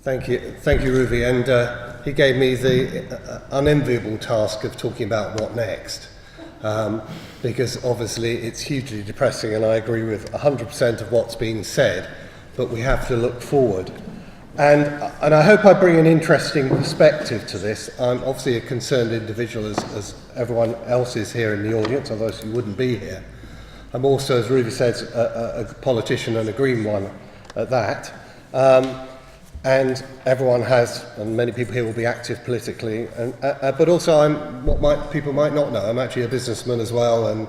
Thank you, Ruvi. And he gave me the unenviable task of talking about what next, because obviously it's hugely depressing, and I agree with 100% of what's been said, but we have to look forward. And I hope I bring an interesting perspective to this. I'm obviously a concerned individual, as everyone else is here in the audience, otherwise you wouldn't be here. I'm also, as Ruvi says, a politician, and a green one at that. And everyone has, and many people here will be active politically, but also people might not know, I'm actually a businessman as well, and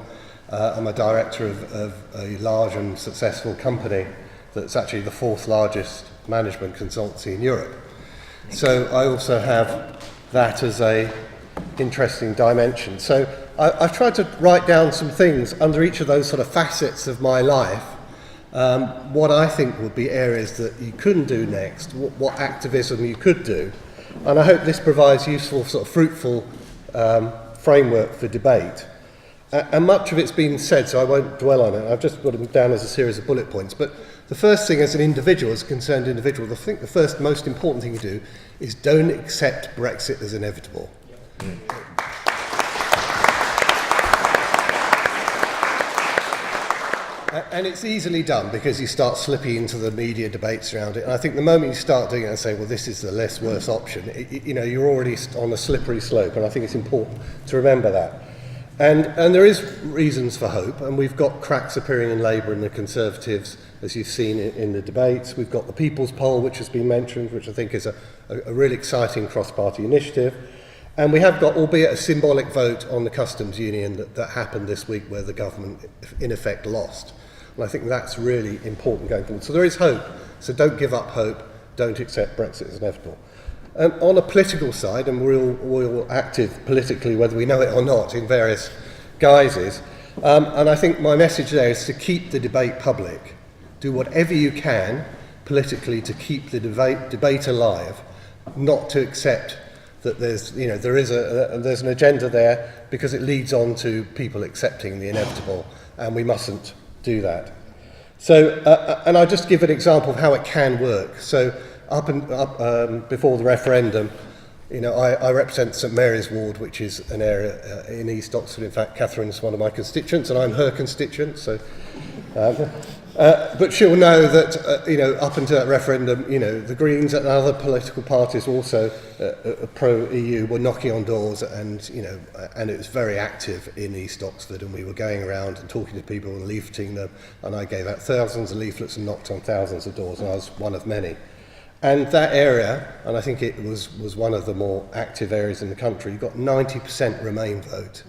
I'm a director of a large and successful company that's actually the 4th largest management consultancy in Europe. So I also have that as a interesting dimension. So I've tried to write down some things under each of those sort of facets of my life, what I think would be areas that you couldn't do next, what activism you could do, and I hope this provides useful, sort of fruitful framework for debate. And much of it's been said, so I won't dwell on it. I've just got them down as a series of bullet points. But the first thing, as an individual, as a concerned individual, I think the first most important thing you do is don't accept Brexit as inevitable. And it's easily done because you start slipping into the media debates around it. And I think the moment you start doing it and say, well, this is the less worse option, you're already on a slippery slope. And I think it's important to remember that. And there is reasons for hope, and we've got cracks appearing in Labour and the Conservatives, as you've seen in the debates. We've got the People's Poll, which has been mentioned, which I think is a really exciting cross-party initiative. And we have got, albeit a symbolic vote on the customs union that happened this week, where the government, in effect, lost. And I think that's really important going forward. So there is hope, so don't give up hope, don't accept Brexit as inevitable. On a political side, and we're all active politically, whether we know it or not, in various guises, and I think my message there is to keep the debate public. Do whatever you can politically to keep the debate alive, not to accept that there's an agenda there, because it leads on to people accepting the inevitable, and we mustn't do that. So, and I'll just give an example of how it can work. So, before the referendum, I represent St Mary's Ward, which is an area in East Oxford. In fact, Catherine's one of my constituents, and I'm her constituent. So, but she'll know that up until that referendum, the Greens and other political parties also pro-EU were knocking on doors, and and it was very active in East Oxford, and we were going around and talking to people and leafleting them, and I gave out thousands of leaflets and knocked on thousands of doors, and I was one of many. And that area, and I think it was one of the more active areas in the country, got 90% Remain vote.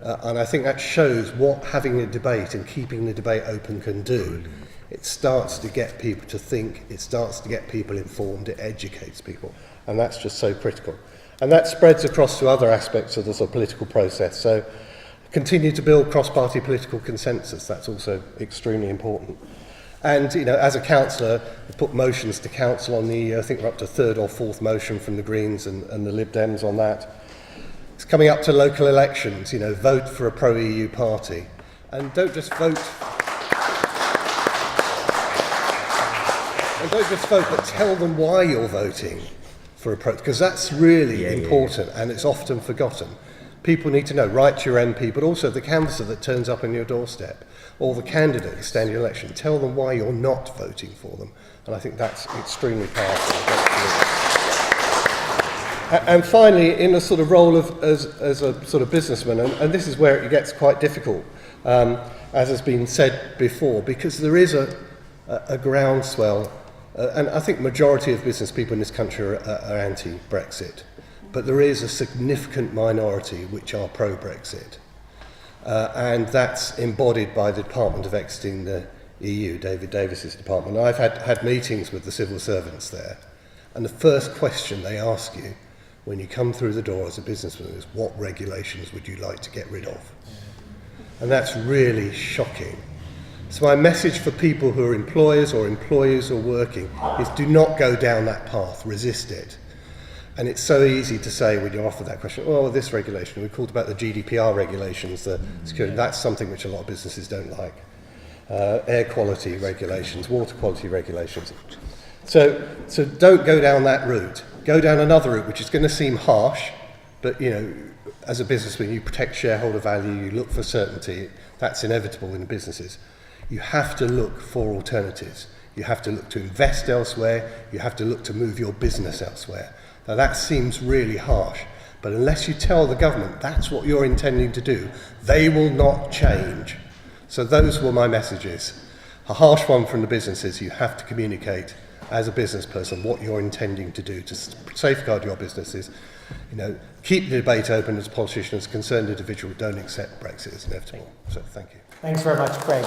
And I think that shows what having a debate and keeping the debate open can do. It starts to get people to think, it starts to get people informed, it educates people. And that's just so critical. And that spreads across to other aspects of the sort of political process. So continue to build cross-party political consensus, that's also extremely important. And, as a councillor, we put motions to council on the, I think we're up to 3rd or 4th motion from the Greens and the Lib Dems on that. It's coming up to local elections, vote for a pro-EU party. And don't just vote. And don't just vote, but tell them why you're voting for a pro, because that's really important, and it's often forgotten. People need to know, write to your MP, but also the canvasser that turns up on your doorstep, or the candidate who stands in your election. Tell them why you're not voting for them. And I think that's extremely powerful. And finally, in a sort of role as a sort of businessman, and this is where it gets quite difficult, as has been said before, because there is a groundswell, and I think majority of business people in this country are anti-Brexit, but there is a significant minority which are pro-Brexit. And that's embodied by the Department of Exiting the EU, David Davis's department. I've had meetings with the civil servants there, and the first question they ask you when you come through the door as a businessman is, what regulations would you like to get rid of? And that's really shocking. So my message for people who are employers or employees or working is, do not go down that path, resist it. And it's so easy to say when you're offered that question, oh, this regulation, we talked about the GDPR regulations, the security, that's something which a lot of businesses don't like. Air quality regulations, water quality regulations. So don't go down that route. Go down another route, which is going to seem harsh, but as a businessman, you protect shareholder value, you look for certainty. That's inevitable in businesses. You have to look for alternatives. You have to look to invest elsewhere. You have to look to move your business elsewhere. Now that seems really harsh, but unless you tell the government that's what you're intending to do, they will not change. So those were my messages. A harsh one from the businesses: you have to communicate as a business person what you're intending to do to safeguard your businesses. Keep the debate open as a politician, as a concerned individual. Don't accept Brexit as inevitable. So thank you. Thanks very much, Craig.